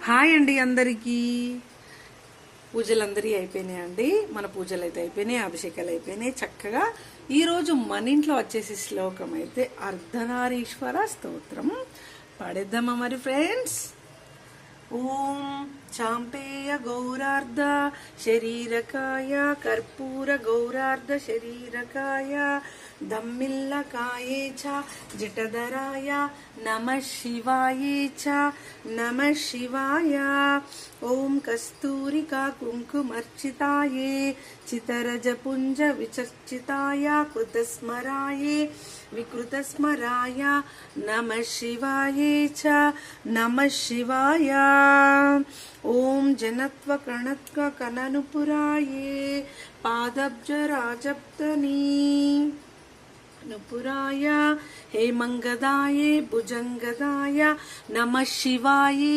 Hi అండి అందరికీ. పూజలందరి అయిపోయినాయండి. మన పూజలు అయితే అయిపోయినాయి, అభిషేకాలు అయిపోయినాయి. చక్కగా ఈరోజు మన ఇంట్లో వచ్చేసి శ్లోకం అయితే అర్ధనారీశ్వర స్తోత్రం పాడేద్దామా మరి ఫ్రెండ్స్. ఓం చాంపేయ గౌరార్ధ శరీరకాయ కర్పూర గౌరార్ధ శరీరకాయ దమ్మిల్లకాయే చ జటధరాయ నమః శివాయే చ నమః శివాయ. ఓం కస్తూరికా కుంకుమర్చితాయే చితరజపుంజ విచర్చితాయ కృతస్మరాయే వికృతస్మరాయ నమః శివాయే చ నమః శివాయ. ఓం జనత్వ కణత్వ కననుపురాయే పాదబ్జరాజప్తనీ నుపురాయ హేమంగదాయే భుజంగదాయ నమః శివాయే